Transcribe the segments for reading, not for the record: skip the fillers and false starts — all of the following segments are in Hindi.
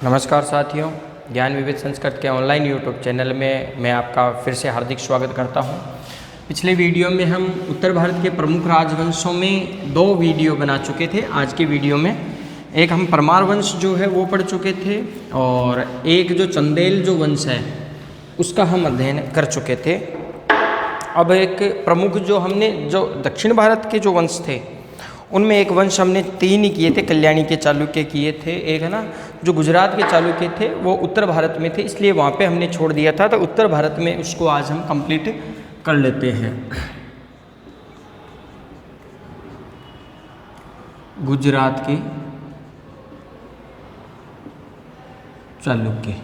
नमस्कार साथियों, ज्ञान विविध संस्कृत के ऑनलाइन यूट्यूब चैनल में मैं आपका फिर से हार्दिक स्वागत करता हूं। पिछले वीडियो में हम उत्तर भारत के प्रमुख राजवंशों में 2 वीडियो बना चुके थे। आज के वीडियो में एक हम परमार वंश जो है वो पढ़ चुके थे और एक जो चंदेल जो वंश है उसका हम अध्ययन कर चुके थे। अब एक प्रमुख जो दक्षिण भारत के जो वंश थे उनमें एक वंश हमने 3 ही किए थे, कल्याणी के चालुक्य किए थे, एक है ना जो गुजरात के चालुक्य थे वो उत्तर भारत में थे, इसलिए वहाँ पे हमने छोड़ दिया था। तो उत्तर भारत में उसको आज हम कंप्लीट कर लेते हैं। गुजरात के चालुक्य,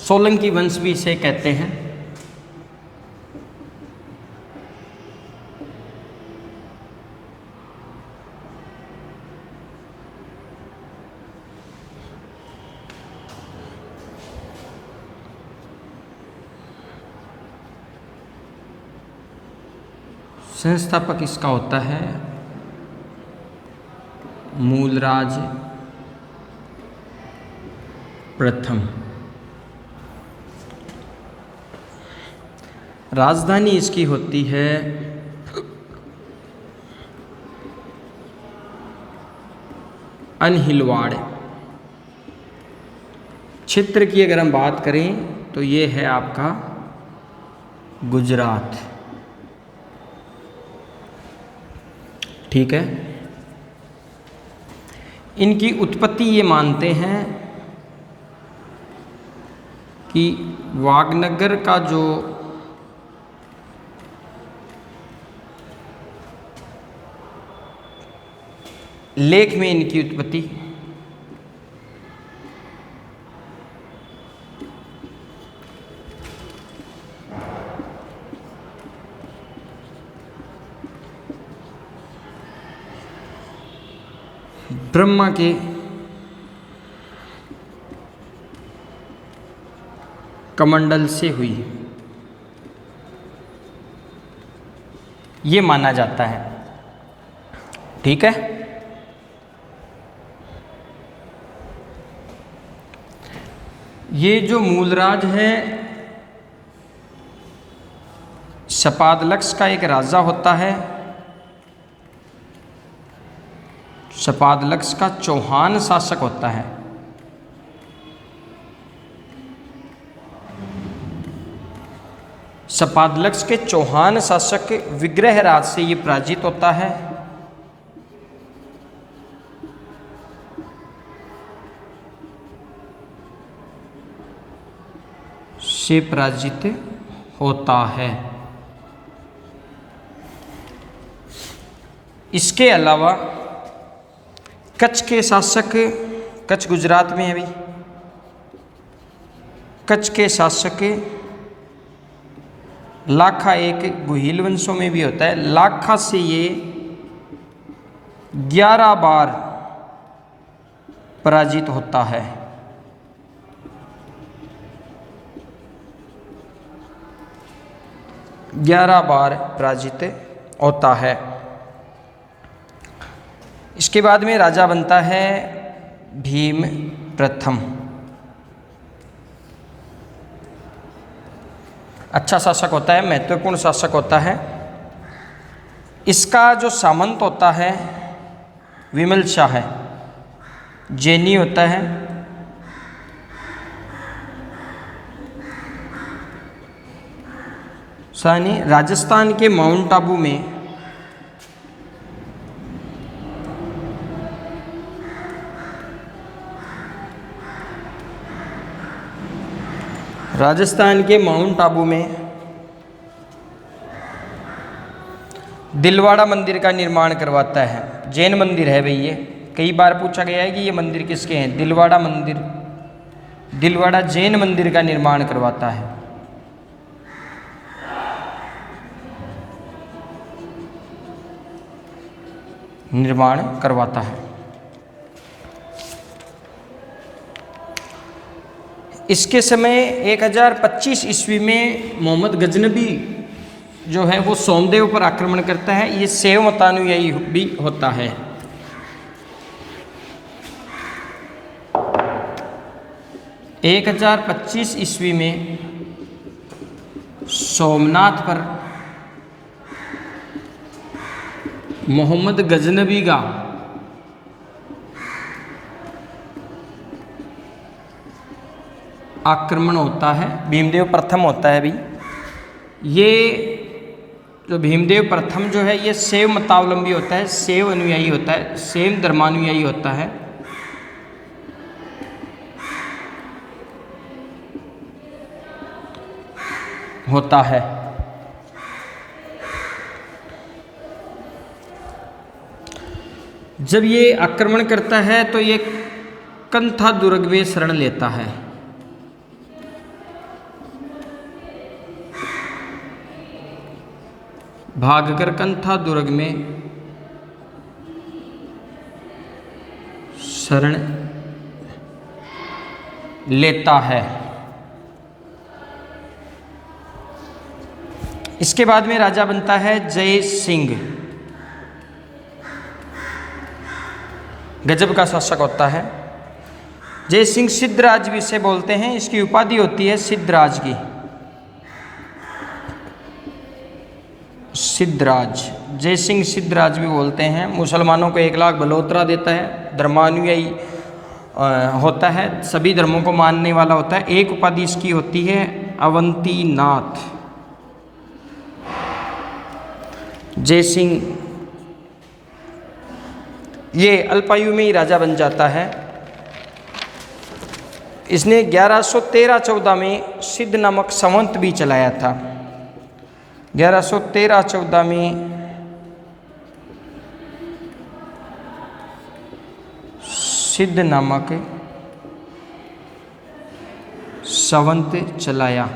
सोलंकी वंश भी इसे कहते हैं। संस्थापक इसका होता है मूलराज प्रथम। राजधानी इसकी होती है अनहिलवाड़। क्षेत्र की अगर हम बात करें तो ये है आपका गुजरात, ठीक है। इनकी उत्पत्ति ये मानते हैं कि वागनगर का जो लेख में इनकी उत्पत्ति ब्रह्मा के कमंडल से हुई, ये माना जाता है, ठीक है। ये जो मूलराज है शपादलक्ष का एक राजा होता है। शपादलक्ष का चौहान शासक होता है। शपादलक्ष के चौहान शासक विग्रहराज से ये पराजित होता है। से पराजित होता है। इसके अलावा कच्छ के शासक, कच्छ गुजरात में है अभी, कच्छ के शासक लाखा एक गुहिल वंशों में भी होता है। लाखा से ये 11 बार पराजित होता है। ग्यारह बार पराजित होता है। इसके बाद में राजा बनता है भीम प्रथम। अच्छा शासक होता है, महत्वपूर्ण शासक होता है। इसका जो सामंत होता है विमल शाह है, जैनी होता है। सानी राजस्थान के माउंट आबू में दिलवाड़ा मंदिर का निर्माण करवाता है। जैन मंदिर है भाई, ये कई बार पूछा गया है कि ये मंदिर किसके हैं। दिलवाड़ा मंदिर, दिलवाड़ा जैन मंदिर का निर्माण करवाता है। इसके समय 1025 ईस्वी में मोहम्मद गजनबी जो है वो सोमदेव पर आक्रमण करता है। ये शैव मतानुयायी भी होता है। एक 1025 ईस्वी में सोमनाथ पर मोहम्मद गजनबी का आक्रमण होता है। भीमदेव प्रथम होता है भी। ये जो भीमदेव प्रथम जो है ये शैव मतावलंबी होता है, शैव अनुयायी होता है, शैव धर्मानुयायी होता है। जब ये आक्रमण करता है तो ये कंथा दुर्ग में शरण लेता है। भागकर कंथा दुर्ग में शरण लेता है। इसके बाद में राजा बनता है जय सिंह। गजब का शासक होता है जय सिंह। सिद्धराज भी इसे बोलते हैं। इसकी उपाधि होती है सिद्धराज की। सिद्धराज, जय सिंह सिद्धराज भी बोलते हैं। मुसलमानों को 1 लाख बलोत्रा देता है। धर्मानुयायी होता है, सभी धर्मों को मानने वाला होता है। एक उपाधि इसकी होती है अवंतीनाथ। जय सिंह ये अल्पायु में ही राजा बन जाता है। इसने 1113-14 में सिद्ध नामक संवत भी चलाया था। 1113-14 में सिद्ध नामक संवत चलाया।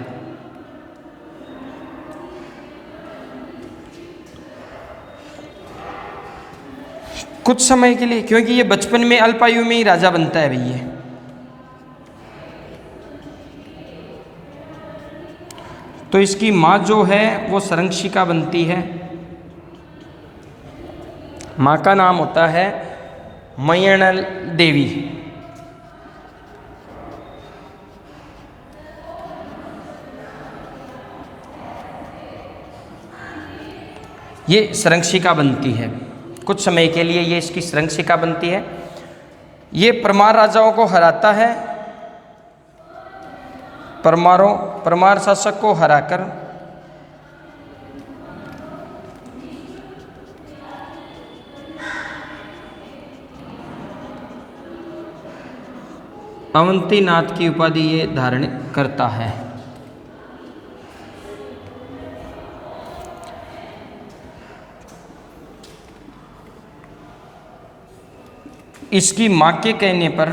कुछ समय के लिए, क्योंकि ये बचपन में अल्पायु में ही राजा बनता है भैया। तो इसकी माँ जो है वो संरक्षिका बनती है। माँ का नाम होता है मयणल देवी। ये संरक्षिका बनती है। कुछ समय के लिए ये इसकी संरक्षिका बनती है। ये परमार राजाओं को हराता है। परमार शासक को हराकर अवंतीनाथ की उपाधि ये धारण करता है। इसकी मां के कहने पर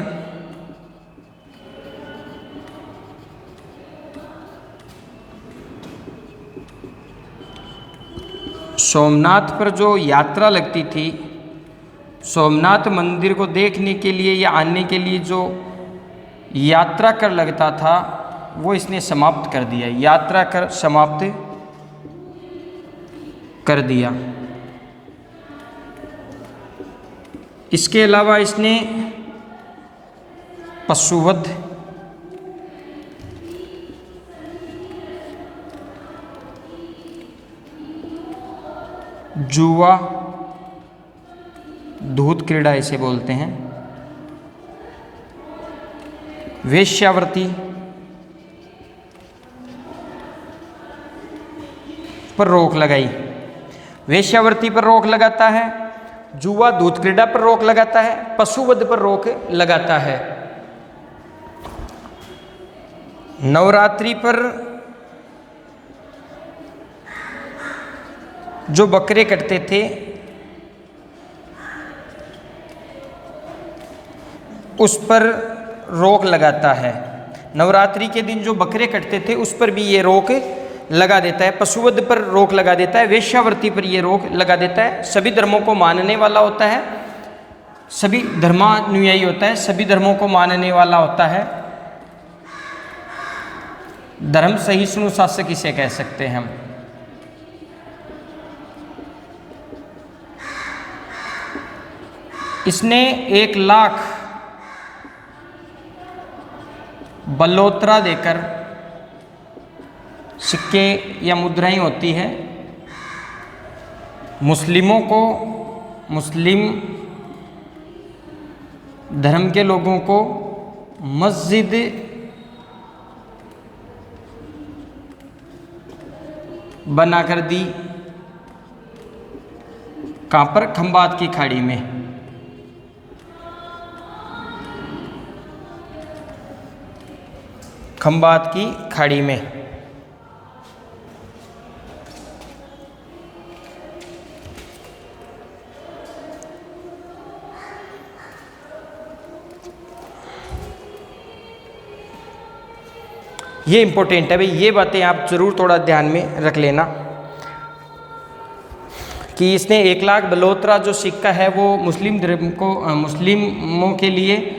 सोमनाथ पर जो यात्रा लगती थी, सोमनाथ मंदिर को देखने के लिए या आने के लिए जो यात्रा कर लगता था वो इसने समाप्त कर दिया। यात्रा कर समाप्त कर दिया। इसके अलावा इसने पशुवध, जुआ, धूत क्रीड़ा इसे बोलते हैं, वेश्यावृत्ति पर रोक लगाई। वेश्यावृत्ति पर रोक लगाता है, जुआ दूध क्रीड़ा पर रोक लगाता है, पशुवध पर रोक लगाता है। नवरात्रि पर जो बकरे कटते थे उस पर रोक लगाता है। नवरात्रि के दिन जो बकरे कटते थे उस पर भी ये रोक लगा देता है। पशुवध पर रोक लगा देता है। वेश्यावृत्ति पर ये रोक लगा देता है। सभी धर्मों को मानने वाला होता है, सभी धर्मानुयायी होता है, सभी धर्मों को मानने वाला होता है। धर्म सहिष्णु शासक इसे कह सकते हैं हम। इसने 1 लाख बलोत्रा देकर, सिक्के या मुद्राएं होती है, मुस्लिमों को, मुस्लिम धर्म के लोगों को मस्जिद बनाकर दी। कहाँ पर? खंबात की खाड़ी में। खंबात की खाड़ी में। ये इंपॉर्टेंट है भाई, ये बातें आप जरूर थोड़ा ध्यान में रख लेना कि इसने 1 लाख बलोत्रा जो सिक्का है वो मुस्लिम धर्म को, मुस्लिमों के लिए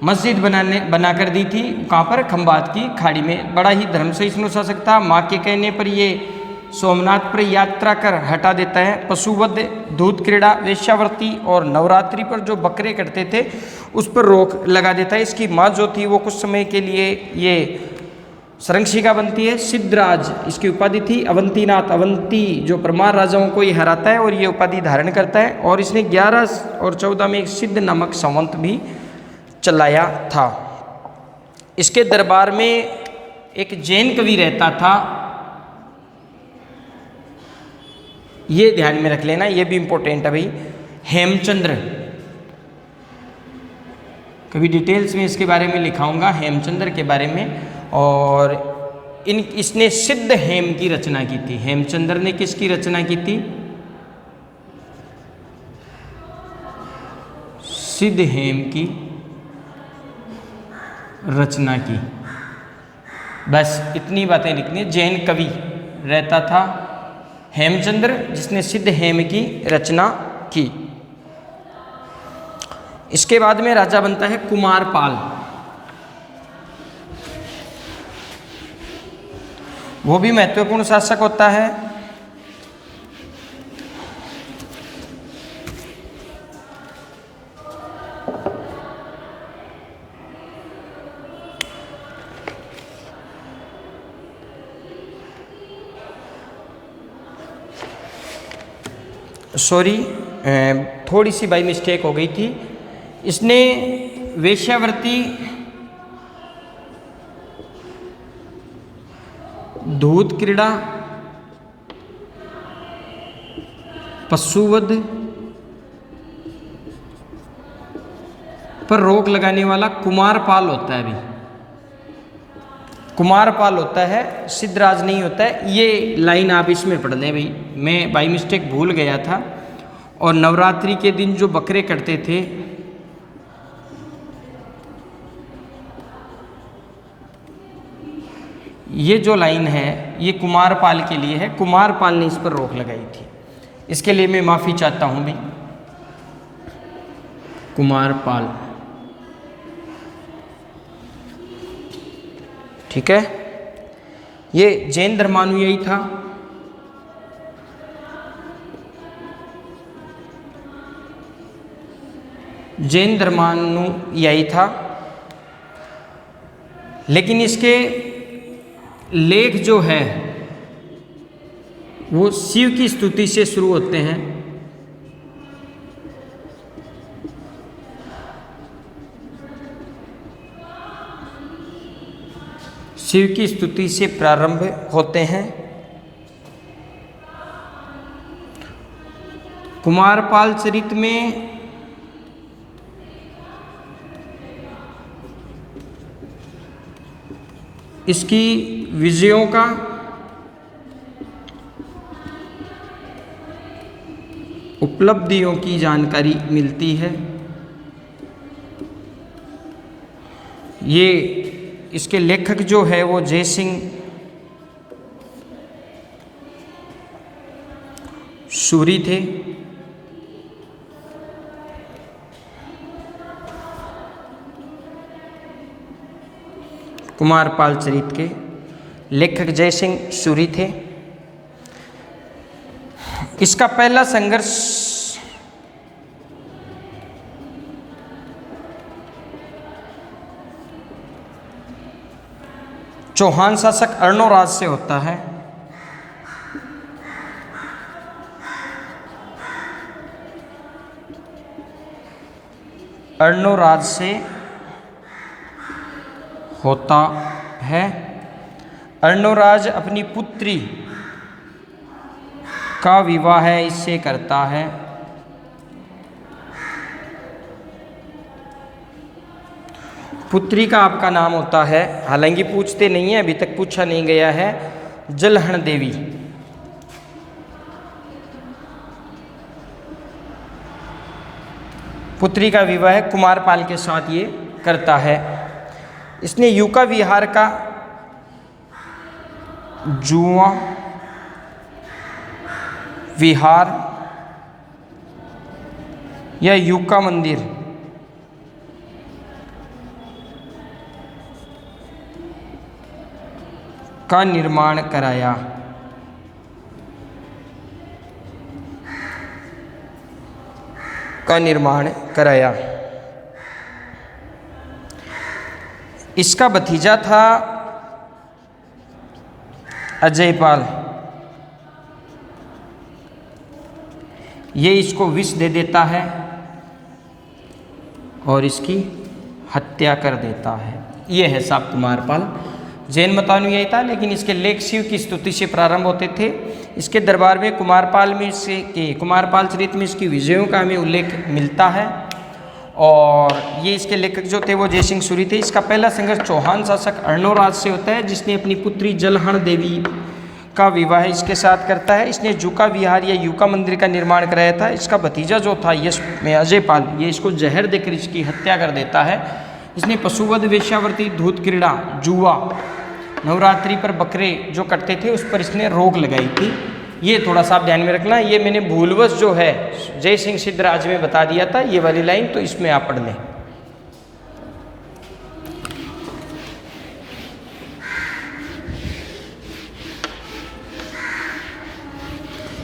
मस्जिद बनाकर दी थी। कहाँ पर? खंबात की खाड़ी में। बड़ा ही धर्म सहिष्णु शासक था। माँ के कहने पर ये सोमनाथ पर यात्रा कर हटा देता है। पशुवध, दूध क्रीड़ा, वेश्यावृत्ति और नवरात्रि पर जो बकरे कटते थे उस पर रोक लगा देता है। इसकी माँ जो थी वो कुछ समय के लिए ये संरक्षिका बनती है। सिद्धराज इसकी उपाधि थी। अवंतीनाथ, अवंती जो परमार राजाओं को ये हराता है और ये उपाधि धारण करता है। और इसने 11 और 14 में एक सिद्ध नामक संवंत भी चलाया था। इसके दरबार में एक जैन कवि रहता था, ये ध्यान में रख लेना, ये भी इंपॉर्टेंट है भाई, हेमचंद्र। कभी डिटेल्स में इसके बारे में लिखाऊंगा, हेमचंद्र के बारे में। और इसने सिद्ध हेम की रचना की थी। हेमचंद्र ने किसकी रचना की थी? सिद्ध हेम की रचना की। बस इतनी बातें लिखनी है। जैन कवि रहता था हेमचंद्र, जिसने सिद्ध हेम की रचना की। इसके बाद में राजा बनता है कुमारपाल। वो भी महत्वपूर्ण शासक होता है। सॉरी, थोड़ी सी बाई मिस्टेक हो गई थी। इसने वेश्यावृत्ति, दूध क्रीड़ा, पशुवध पर रोक लगाने वाला कुमारपाल होता है। अभी कुमारपाल होता है, सिद्धराज नहीं होता है। ये लाइन आप इसमें पढ़ लें भाई, मैं बाई मिस्टेक भूल गया था। और नवरात्रि के दिन जो बकरे कटते थे, ये जो लाइन है ये कुमारपाल के लिए है। कुमारपाल ने इस पर रोक लगाई थी, इसके लिए मैं माफ़ी चाहता हूँ भी। कुमारपाल, ठीक है। ये जैन धर्मानुयायी था। जैन धर्मानुयायी था, लेकिन इसके लेख जो है वो शिव की स्तुति से शुरू होते हैं। शिव की स्तुति से प्रारंभ होते हैं। कुमारपाल चरित में इसकी विजयों का उपलब्धियों की जानकारी मिलती है। ये इसके लेखक जो है वो जय सिंह सूरी थे। कुमारपाल चरित के लेखक जयसिंह सूरी थे। इसका पहला संघर्ष चौहान शासक अर्णोराज से होता है। अर्णोराज से होता है। अर्णोराज अपनी पुत्री का विवाह इससे करता है। पुत्री का आपका नाम होता है, हालांकि पूछते नहीं है, अभी तक पूछा नहीं गया है, जलहण देवी। पुत्री का विवाह कुमारपाल के साथ ये करता है। इसने यूका विहार का जुआ विहार या यूका मंदिर का निर्माण कराया। इसका भतीजा था अजयपाल। ये इसको विष दे देता है और इसकी हत्या कर देता है। ये है साहब कुमारपाल। जैन मतानुयायी था, लेकिन इसके लेख शिव की स्तुति से प्रारंभ होते थे। इसके दरबार में कुमारपाल चरित्र में इसकी विजयों का हमें उल्लेख मिलता है। और ये इसके लेखक जो थे वो जयसिंह सूरी थे। इसका पहला संघर्ष चौहान शासक अर्णोराज से होता है, जिसने अपनी पुत्री जलहण देवी का विवाह इसके साथ करता है। इसने जूका विहार या यूका मंदिर का निर्माण कराया था। इसका भतीजा जो था यश में अजयपाल, ये इसको जहर देकर इसकी हत्या कर देता है। इसने पशुवध, वेश्यावृत्ति, धूत क्रीड़ा, जुआ, नवरात्रि पर बकरे जो कटते थे उस पर इसने रोक लगाई थी। ये थोड़ा सा आप ध्यान में रखना। ये मैंने भूलवश जो है जयसिंह सिद्धराज में बता दिया था ये वाली लाइन, तो इसमें आप पढ़ लें।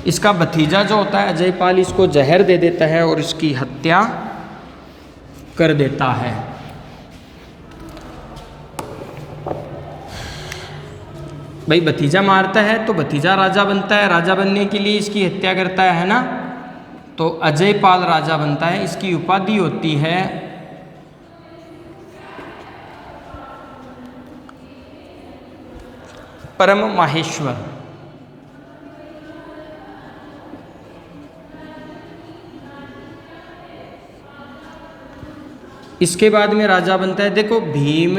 इसका भतीजा जो होता है अजयपाल, इसको जहर दे देता है और इसकी हत्या कर देता है। भाई भतीजा मारता है तो भतीजा राजा बनता है, राजा बनने के लिए इसकी हत्या करता है ना, तो अजयपाल राजा बनता है। इसकी उपाधि होती है परम माहेश्वर। इसके बाद में राजा बनता है, देखो भीम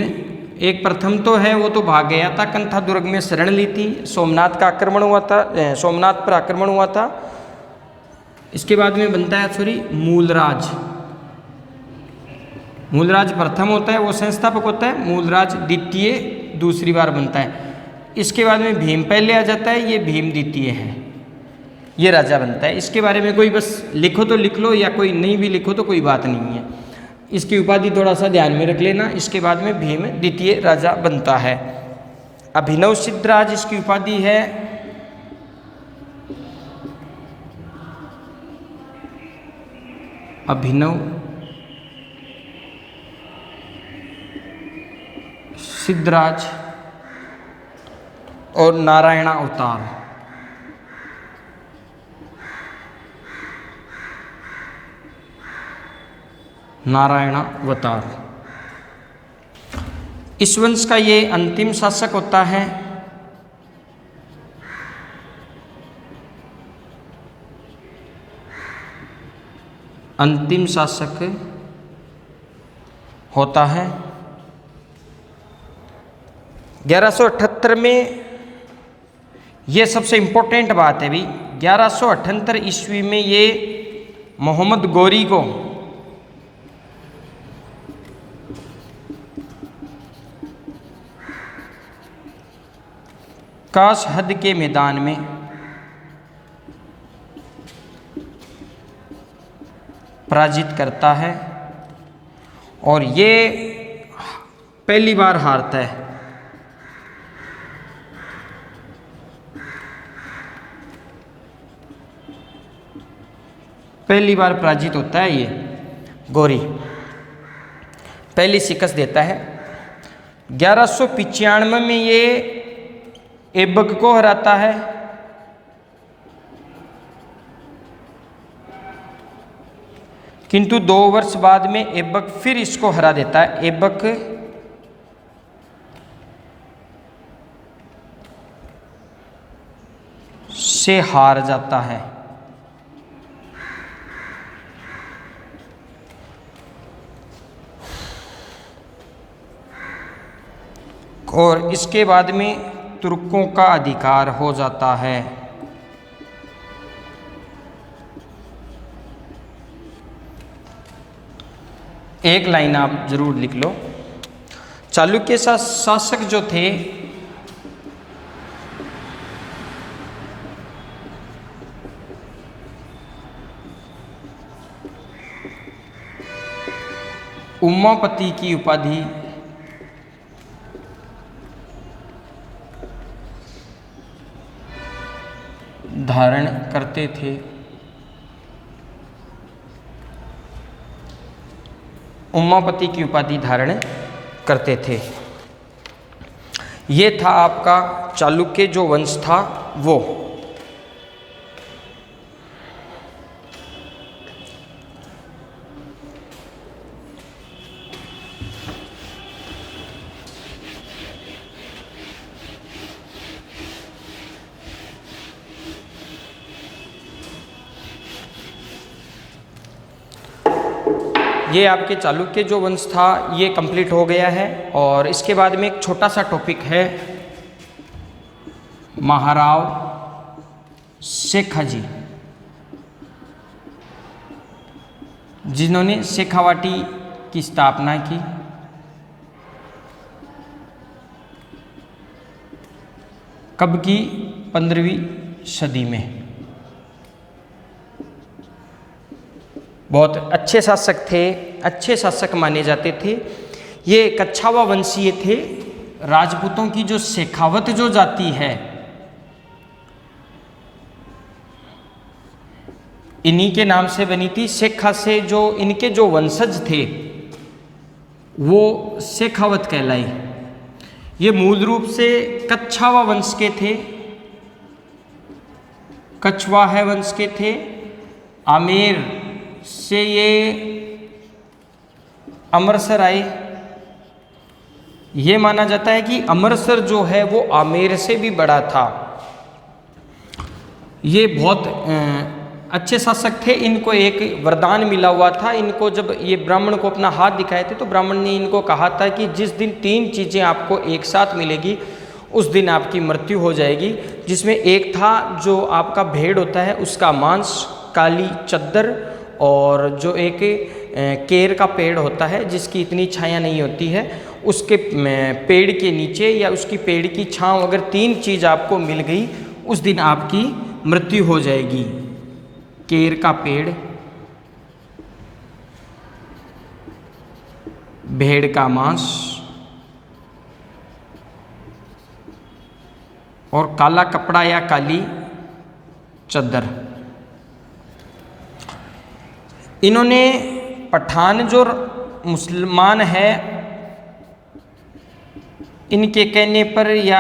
एक प्रथम तो है, वो तो भाग गया था, कंथा दुर्ग में शरण ली थी, सोमनाथ का आक्रमण हुआ था, सोमनाथ पर आक्रमण हुआ था। इसके बाद में बनता है मूलराज। मूलराज प्रथम होता है, वो संस्थापक होता है। मूलराज द्वितीय दूसरी बार बनता है। इसके बाद में भीम पहले आ जाता है, ये भीम द्वितीय है, ये राजा बनता है। इसके बारे में कोई बस लिखो तो लिख लो, या कोई नहीं भी लिखो तो कोई बात नहीं है। इसकी उपाधि थोड़ा सा ध्यान में रख लेना। इसके बाद में भीम द्वितीय राजा बनता है। अभिनव सिद्धराज इसकी उपाधि है। अभिनव सिद्धराज और नारायण अवतार। नारायण अवतार इस वंश का ये अंतिम शासक होता है। अंतिम शासक होता है 1178 में। ये सबसे इंपॉर्टेंट बात है भाई, 1178 ईस्वी में ये मोहम्मद गौरी को काशहद के मैदान में पराजित करता है और ये पहली बार हारता है। पहली बार पराजित होता है ये गौरी, पहली शिकस्त देता है। 1195 में ये ऐबक को हराता है। किंतु 2 वर्ष बाद में ऐबक फिर इसको हरा देता है। ऐबक से हार जाता है। और इसके बाद में तुर्कों का अधिकार हो जाता है। एक लाइन आप जरूर लिख लो। चालुक्य शासक जो थे उमापति की उपाधि धारण करते थे। उमापति की उपाधि धारण करते थे। ये था आपका चालुक्य जो वंश था वो। ये आपके चालुक्य जो वंश था ये कंप्लीट हो गया है। और इसके बाद में एक छोटा सा टॉपिक है महाराव शेखाजी, जिन्होंने शेखावाटी की स्थापना की। कब की? 15वीं सदी में। बहुत अच्छे शासक थे, अच्छे शासक माने जाते थे। ये कच्छावा वंशीय थे। राजपूतों की जो शेखावत जो जाति है इन्हीं के नाम से बनी थी। शेखा से जो इनके जो वंशज थे वो शेखावत कहलाई। ये मूल रूप से कच्छावा वंश के थे, कछवाहा वंश के थे। आमेर से ये अमरसर आए। ये माना जाता है कि अमरसर जो है वो आमेर से भी बड़ा था। ये बहुत अच्छे शासक थे। इनको एक वरदान मिला हुआ था। इनको जब ये ब्राह्मण को अपना हाथ दिखाए थे तो ब्राह्मण ने इनको कहा था कि जिस दिन 3 चीज़ें आपको एक साथ मिलेगी उस दिन आपकी मृत्यु हो जाएगी। जिसमें एक था जो आपका भेड़ होता है उसका मांस, काली चद्दर, और जो एक केर का पेड़ होता है जिसकी इतनी छाया नहीं होती है, उसके पेड़ के नीचे या उसकी पेड़ की छांव, अगर 3 चीज़ आपको मिल गई उस दिन आपकी मृत्यु हो जाएगी। केर का पेड़, भेड़ का मांस और काला कपड़ा या काली चद्दर। इन्होंने पठान जो मुसलमान है इनके कहने पर, या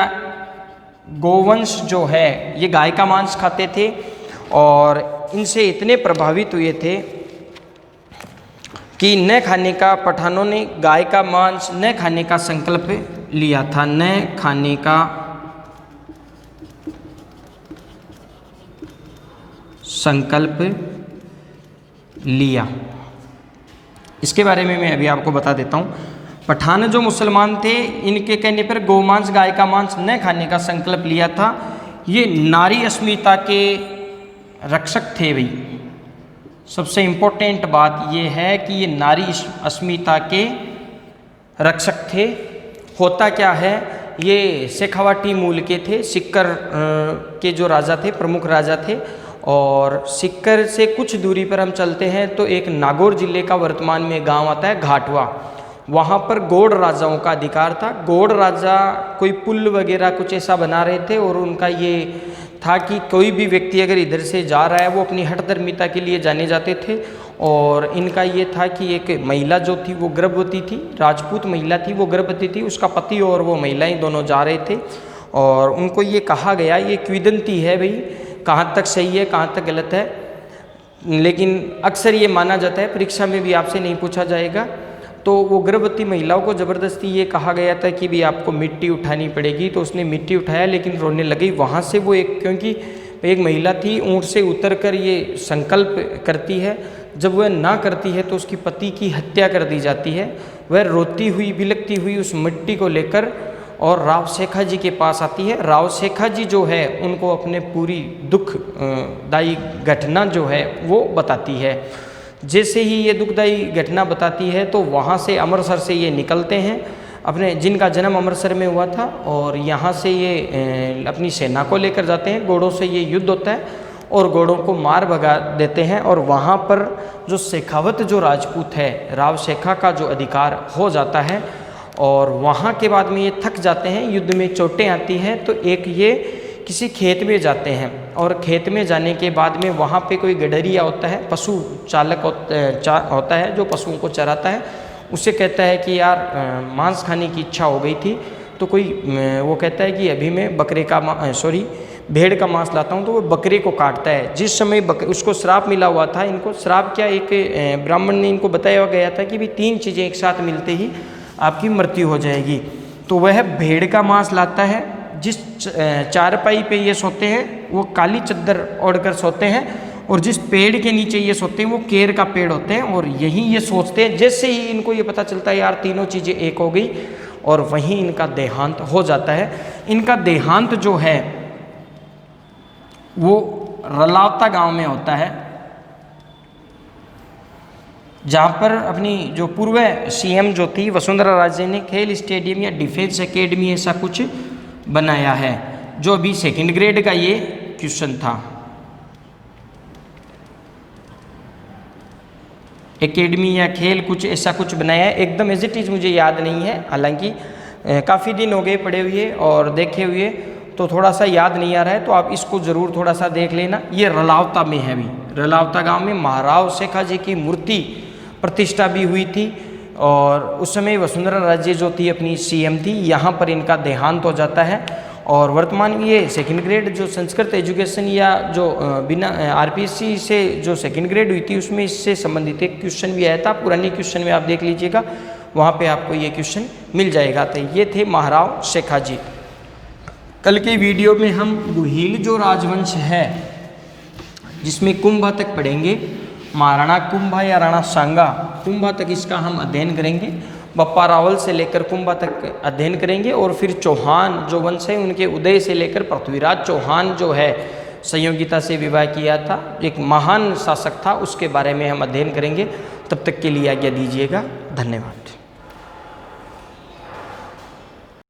गोवंश जो है ये गाय का मांस खाते थे और इनसे इतने प्रभावित हुए थे कि न खाने का, पठानों ने गाय का मांस न खाने का संकल्प लिया था। न खाने का संकल्प लिया। इसके बारे में मैं अभी आपको बता देता हूँ। पठान जो मुसलमान थे इनके कहने पर गोमांस, गाय का मांस न खाने का संकल्प लिया था। ये नारी अस्मिता के रक्षक थे भाई। सबसे इम्पोर्टेंट बात ये है कि ये नारी अस्मिता के रक्षक थे। होता क्या है, ये शेखावाटी मूल के थे, सिक्कर के जो राजा थे, प्रमुख राजा थे। और सिक्कर से कुछ दूरी पर हम चलते हैं तो एक नागौर जिले का वर्तमान में गांव आता है घाटवा। वहाँ पर गौड़ राजाओं का अधिकार था। गौड़ राजा कोई पुल वगैरह कुछ ऐसा बना रहे थे और उनका ये था कि कोई भी व्यक्ति अगर इधर से जा रहा है वो अपनी हठधर्मिता के लिए जाने जाते थे। और इनका ये था कि एक महिला जो थी वो गर्भवती थी, राजपूत महिला थी, वो गर्भवती थी, उसका पति और वो महिलाएं दोनों जा रहे थे। और उनको ये कहा गया, ये किंवदंती है भाई, कहाँ तक सही है कहाँ तक गलत है, लेकिन अक्सर ये माना जाता है, परीक्षा में भी आपसे नहीं पूछा जाएगा। तो वो गर्भवती महिलाओं को ज़बरदस्ती ये कहा गया था कि भी आपको मिट्टी उठानी पड़ेगी, तो उसने मिट्टी उठाया लेकिन रोने लगी। वहाँ से वो क्योंकि एक महिला थी, ऊँट से उतरकर ये संकल्प करती है, जब वह ना करती है तो उसकी पति की हत्या कर दी जाती है। वह रोती हुई बिलखती हुई उस मिट्टी को लेकर और राव शेखा जी के पास आती है। राव शेखा जी जो है उनको अपने पूरी दुखदायी घटना जो है वो बताती है। जैसे ही ये दुखदायी घटना बताती है तो वहाँ से अमृतसर से ये निकलते हैं, अपने जिनका जन्म अमृतसर में हुआ था, और यहाँ से ये अपनी सेना को लेकर जाते हैं। घोड़ों से ये युद्ध होता है और घोड़ों को मार भगा देते हैं। और वहाँ पर जो शेखावत जो राजपूत है, राव शेखा का जो अधिकार हो जाता है। और वहाँ के बाद में ये थक जाते हैं, युद्ध में चोटें आती हैं, तो एक ये किसी खेत में जाते हैं। और खेत में जाने के बाद में वहाँ पे कोई गडरिया होता है, पशु चालक होता है जो पशुओं को चराता है, उससे कहता है कि यार मांस खाने की इच्छा हो गई थी। तो कोई वो कहता है कि अभी मैं भेड़ का मांस लाता हूँ। तो वो बकरे को काटता है। जिस समय उसको श्राप मिला हुआ था, इनको श्राप क्या, एक ब्राह्मण ने इनको बताया गया था कि भी 3 चीज़ें एक साथ मिलते ही आपकी मृत्यु हो जाएगी। तो वह भेड़ का मांस लाता है। जिस चारपाई पे ये सोते हैं वो काली चद्दर ओढ़कर सोते हैं, और जिस पेड़ के नीचे ये सोते हैं वो केर का पेड़ होते हैं। और यही ये सोचते हैं, जैसे ही इनको ये पता चलता है यार तीनों चीज़ें एक हो गई, और वहीं इनका देहांत हो जाता है। इनका देहांत जो है वो रलावता गांव में होता है, जहाँ पर अपनी जो पूर्व सीएम जो थी वसुंधरा राजे ने खेल स्टेडियम या डिफेंस एकेडमी ऐसा कुछ बनाया है, जो अभी 2nd ग्रेड का ये क्वेश्चन था। एकेडमी या खेल कुछ ऐसा कुछ बनाया है, एकदम एज इट इज़ मुझे याद नहीं है, हालांकि काफ़ी दिन हो गए पढ़े हुए और देखे हुए, तो थोड़ा सा याद नहीं आ रहा है। तो आप इसको ज़रूर थोड़ा सा देख लेना। ये रलावता में है, अभी रलावता गांव में महाराव शेखा जी की मूर्ति प्रतिष्ठा भी हुई थी। और उस समय वसुंधरा राजे जो थी अपनी सीएम थी, यहाँ पर इनका देहांत हो जाता है। और वर्तमान में ये 2nd ग्रेड जो संस्कृत एजुकेशन या जो बिना आरपीएससी से जो 2nd ग्रेड हुई थी उसमें इससे संबंधित एक क्वेश्चन भी आया था। पुराने क्वेश्चन में आप देख लीजिएगा, वहाँ पे आपको ये क्वेश्चन मिल जाएगा। तो ये थे महाराव शेखा जी। कल के वीडियो में हम गुहिल जो राजवंश है जिसमें कुंभा तक पढ़ेंगे, महाराणा कुंभा या राणा सांगा कुंभा तक इसका हम अध्ययन करेंगे। बप्पा रावल से लेकर कुंभा तक अध्ययन करेंगे। और फिर चौहान जो वंश है उनके उदय से लेकर पृथ्वीराज चौहान जो है संयोगिता से विवाह किया था, एक महान शासक था, उसके बारे में हम अध्ययन करेंगे। तब तक के लिए आज्ञा दीजिएगा। धन्यवाद।